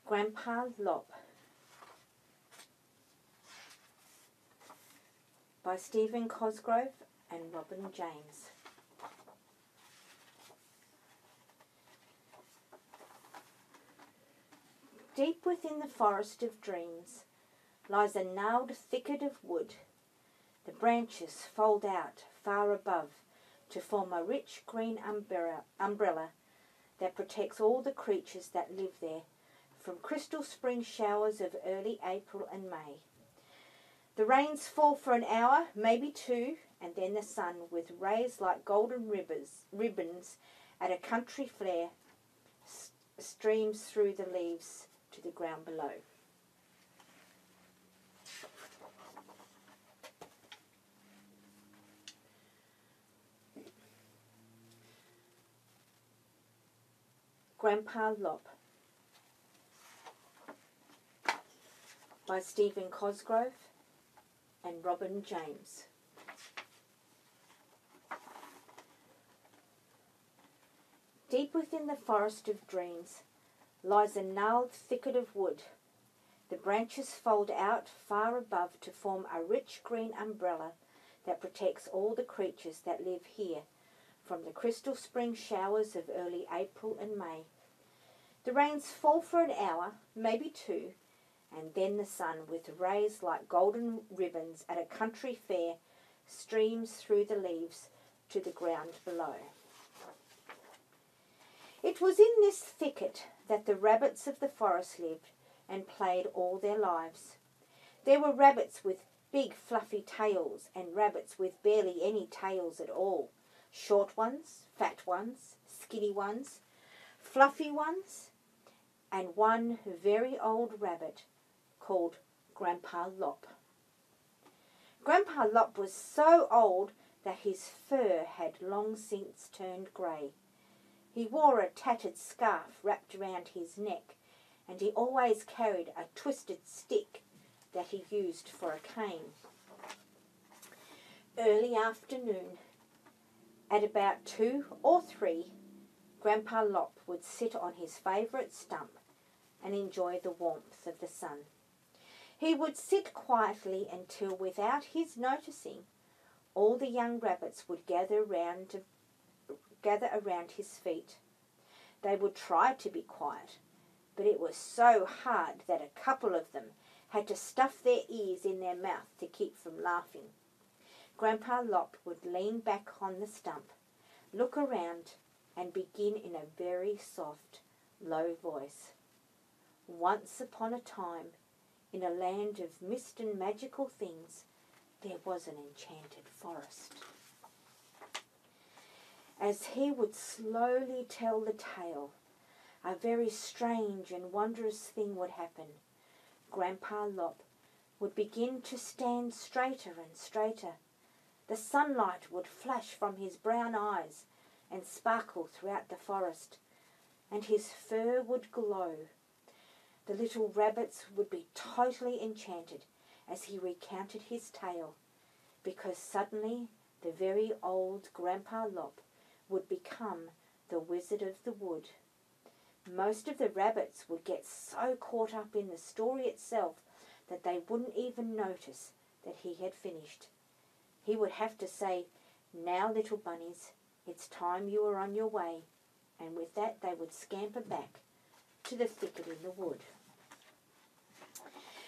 Grampa Lop by Stephen Cosgrove and Robin James. Deep within the forest of dreams lies a gnarled thicket of wood. The branches fold out far above to form a rich green umbrella that protects all the creatures that live there from crystal spring showers of early April and May. The rains fall for an hour, maybe two, and then the sun, with rays like golden ribbons at a country fair, streams through the leaves to the ground below. Grampa Lop by Stephen Cosgrove and Robin James. Deep within the forest of dreams lies a gnarled thicket of wood. The branches fold out far above to form a rich green umbrella that protects all the creatures that live here from the crystal spring showers of early April and May. The rains fall for an hour, maybe two, and then the sun, with rays like golden ribbons at a country fair, streams through the leaves to the ground below. It was in this thicket that the rabbits of the forest lived and played all their lives. There were rabbits with big fluffy tails and rabbits with barely any tails at all. Short ones, fat ones, skinny ones, fluffy ones, and one very old rabbit called Grampa Lop. Grampa Lop was so old that his fur had long since turned grey. He wore a tattered scarf wrapped around his neck, and he always carried a twisted stick that he used for a cane. Early afternoon, at about 2 or 3, Grampa Lop would sit on his favourite stump and enjoy the warmth of the sun. He would sit quietly until, without his noticing, all the young rabbits would gather around his feet. They would try to be quiet, but it was so hard that a couple of them had to stuff their ears in their mouth to keep from laughing. Grampa Lop would lean back on the stump, look around, and begin in a very soft, low voice. Once upon a time, in a land of mist and magical things, there was an enchanted forest. As he would slowly tell the tale, a very strange and wondrous thing would happen. Grampa Lop would begin to stand straighter and straighter. The sunlight would flash from his brown eyes and sparkle throughout the forest, and his fur would glow. The little rabbits would be totally enchanted as he recounted his tale, because suddenly the very old Grampa Lop would become the Wizard of the Wood. Most of the rabbits would get so caught up in the story itself that they wouldn't even notice that he had finished. He would have to say, "Now, little bunnies, it's time you were on your way," and with that they would scamper back to the thicket in the wood.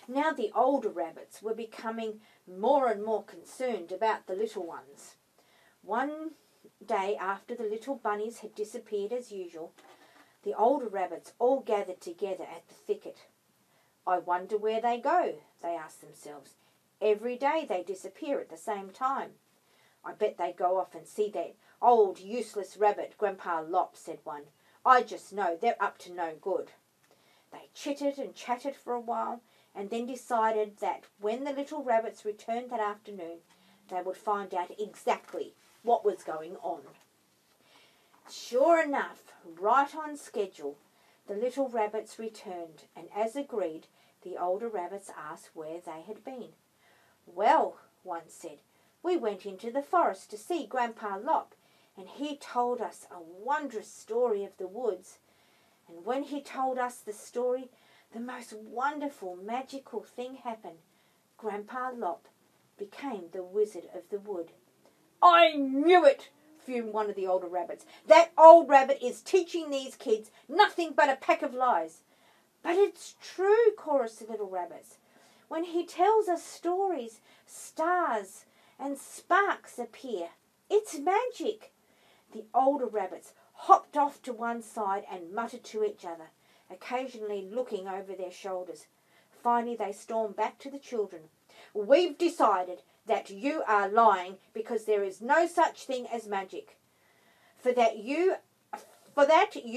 Now the older rabbits were becoming more and more concerned about the little ones. One day, after the little bunnies had disappeared as usual, the older rabbits all gathered together at the thicket. "I wonder where they go," they asked themselves. "Every day they disappear at the same time. I bet they go off and see that old useless rabbit, Grampa Lop," said one. "I just know they're up to no good." They chittered and chatted for a while, and then decided that when the little rabbits returned that afternoon, they would find out exactly what was going on. Sure enough, right on schedule, the little rabbits returned, and as agreed, the older rabbits asked where they had been. "Well," one said, "we went into the forest to see Grampa Lop, and he told us a wondrous story of the woods. And when he told us the story, the most wonderful, magical thing happened. Grandpa Lop became the Wizard of the Wood. "I knew it," fumed one of the older rabbits. "That old rabbit is teaching these kids nothing but a pack of lies." "But it's true," chorused the little rabbits. "When he tells us stories, stars and sparks appear. It's magic." The older rabbits hopped off to one side and muttered to each other, occasionally looking over their shoulders. Finally they stormed back to the children. "We've decided that you are lying because there is no such thing as magic. For that you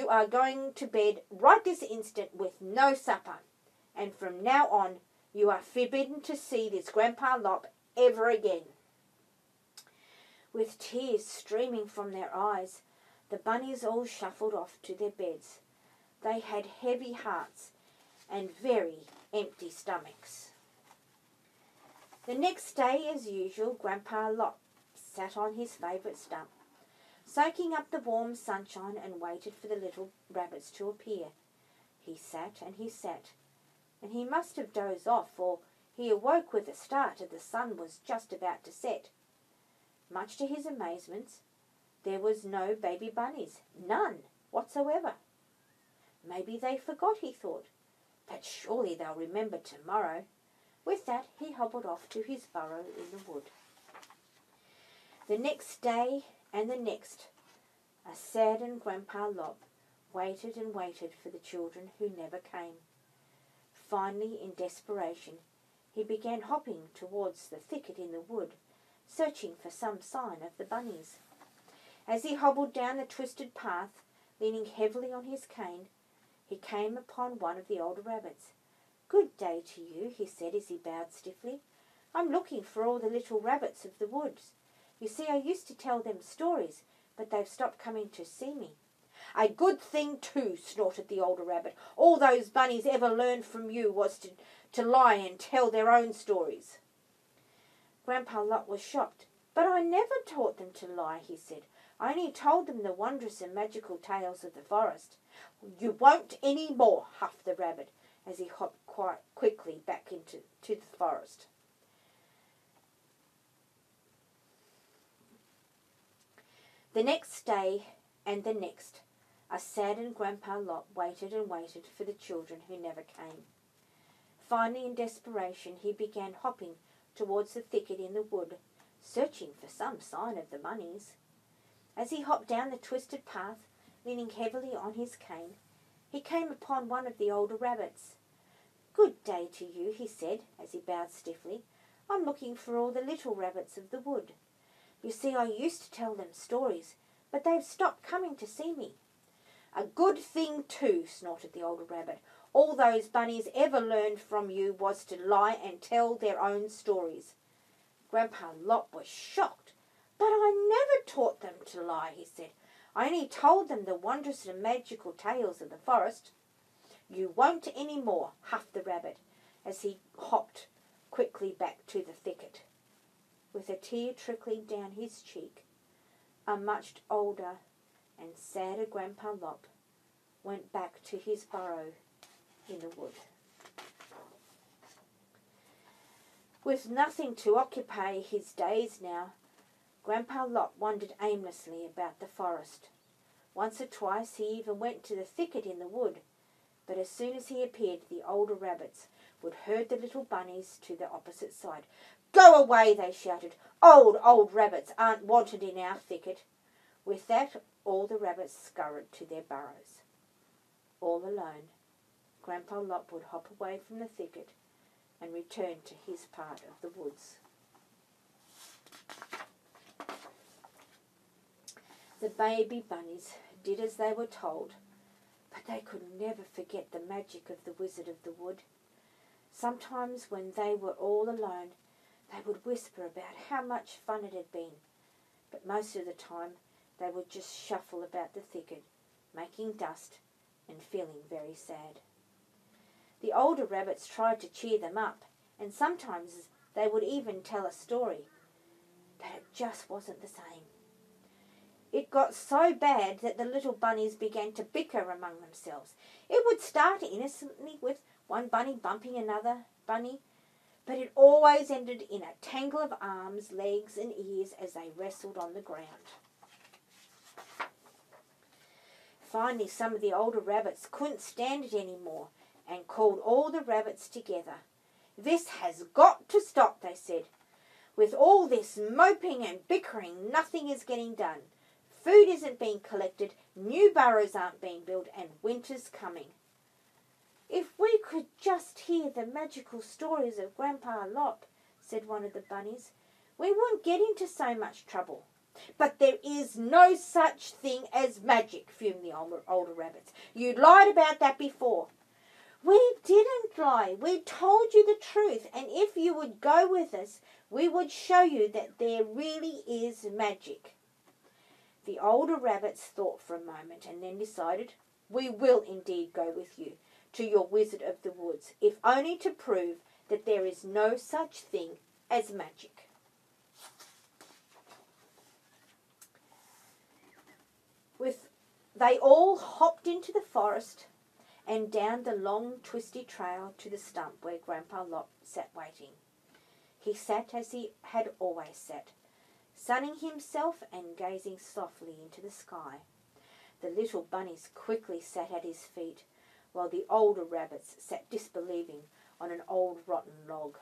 are going to bed right this instant with no supper. And from now on you are forbidden to see this Grandpa Lop ever again." With tears streaming from their eyes, the bunnies all shuffled off to their beds. They had heavy hearts and very empty stomachs. The next day, as usual, Grandpa Lop sat on his favourite stump, soaking up the warm sunshine, and waited for the little rabbits to appear. He sat, and he must have dozed off, for he awoke with a start as the sun was just about to set. Much to his amazement, there was no baby bunnies, none whatsoever. Maybe they forgot, he thought, but surely they'll remember tomorrow. With that, he hobbled off to his burrow in the wood. The next day and the next, a saddened Grandpa Lop waited and waited for the children who never came. Finally, in desperation, he began hopping towards the thicket in the wood, searching for some sign of the bunnies. As he hobbled down the twisted path, leaning heavily on his cane, he came upon one of the older rabbits. "Good day to you," he said as he bowed stiffly. "I'm looking for all the little rabbits of the woods. You see, I used to tell them stories, but they've stopped coming to see me." "A good thing too," snorted the older rabbit. "All those bunnies ever learned from you was to lie and tell their own stories." Grandpa Lop was shocked. "But I never taught them to lie," he said. "I only told them the wondrous and magical tales of the forest." "You won't any more," huffed the rabbit, as he hopped quite quickly back into the forest. The next day and the next, a saddened Grandpa Lop waited and waited for the children who never came. Finally, in desperation, he began hopping towards the thicket in the wood, searching for some sign of the bunnies. As he hopped down the twisted path, leaning heavily on his cane, he came upon one of the older rabbits. "Good day to you," he said as he bowed stiffly. "I'm looking for all the little rabbits of the wood. You see, I used to tell them stories, but they've stopped coming to see me." "A good thing too," snorted the older rabbit. "All those bunnies ever learned from you was to lie and tell their own stories." Grandpa Lop was shocked. "But I never taught them to lie," he said. "I only told them the wondrous and magical tales of the forest." "You won't any more," huffed the rabbit, as he hopped quickly back to the thicket. With a tear trickling down his cheek, a much older and sadder Grandpa Lop went back to his burrow in the wood. With nothing to occupy his days now, Grandpa Lop wandered aimlessly about the forest. Once or twice he even went to the thicket in the wood, but as soon as he appeared, the older rabbits would herd the little bunnies to the opposite side. "Go away," they shouted. Old rabbits aren't wanted in our thicket." With that, all the rabbits scurried to their burrows. All alone, Grandpa Lop would hop away from the thicket and return to his part of the woods. The baby bunnies did as they were told, but they could never forget the magic of the Wizard of the Wood. Sometimes when they were all alone, they would whisper about how much fun it had been, but most of the time they would just shuffle about the thicket, making dust and feeling very sad. The older rabbits tried to cheer them up, and sometimes they would even tell a story, but it just wasn't the same. It got so bad that the little bunnies began to bicker among themselves. It would start innocently with one bunny bumping another bunny, but it always ended in a tangle of arms, legs and ears as they wrestled on the ground. Finally, some of the older rabbits couldn't stand it anymore and called all the rabbits together. "This has got to stop," they said. "With all this moping and bickering, nothing is getting done. Food isn't being collected, new burrows aren't being built, and winter's coming." "If we could just hear the magical stories of Grampa Lop," said one of the bunnies, "we wouldn't get into so much trouble." "But there is no such thing as magic," fumed the older rabbits. "You lied about that before." "We didn't lie. We told you the truth, and if you would go with us, we would show you that there really is magic." The older rabbits thought for a moment and then decided, "We will indeed go with you to your Wizard of the Woods, if only to prove that there is no such thing as magic." They all hopped into the forest and down the long twisty trail to the stump where Grampa Lop sat waiting. He sat as he had always sat, sunning himself and gazing softly into the sky. The little bunnies quickly sat at his feet, while the older rabbits sat disbelieving on an old rotting log.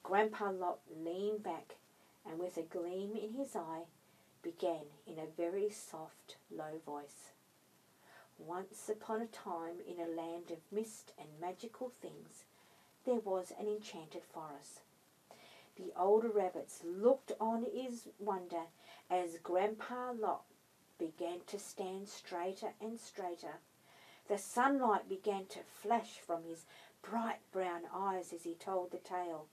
Grampa Lop leaned back and with a gleam in his eye began in a very soft, low voice. "Once upon a time, in a land of mist and magical things, there was an enchanted forest." The older rabbits looked on in wonder as Grampa Lop began to stand straighter and straighter. The sunlight began to flash from his bright brown eyes as he told the tale.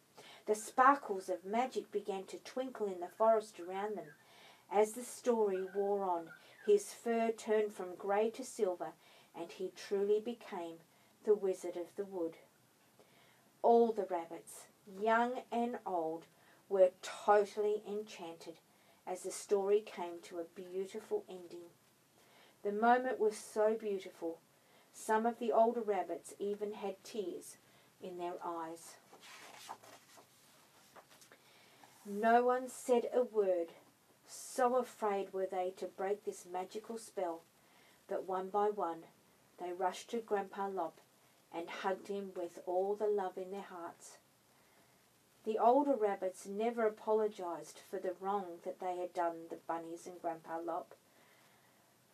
The sparkles of magic began to twinkle in the forest around them. As the story wore on, his fur turned from grey to silver, and he truly became the Wizard of the Wood. All the rabbits, young and old, were totally enchanted as the story came to a beautiful ending. The moment was so beautiful, some of the older rabbits even had tears in their eyes. No one said a word, so afraid were they to break this magical spell, but one by one they rushed to Grampa Lop and hugged him with all the love in their hearts. The older rabbits never apologized for the wrong that they had done the bunnies and Grampa Lop,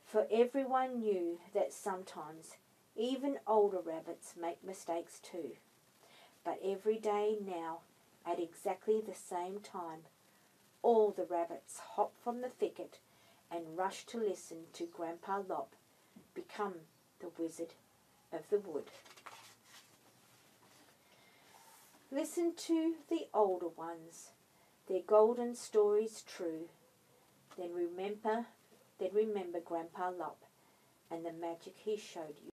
for everyone knew that sometimes even older rabbits make mistakes too. But every day now, at exactly the same time, all the rabbits hopped from the thicket and rushed to listen to Grampa Lop become the Wizard of the Wood. Listen to the older ones, their golden stories true. Then remember Grampa Lop and the magic he showed you.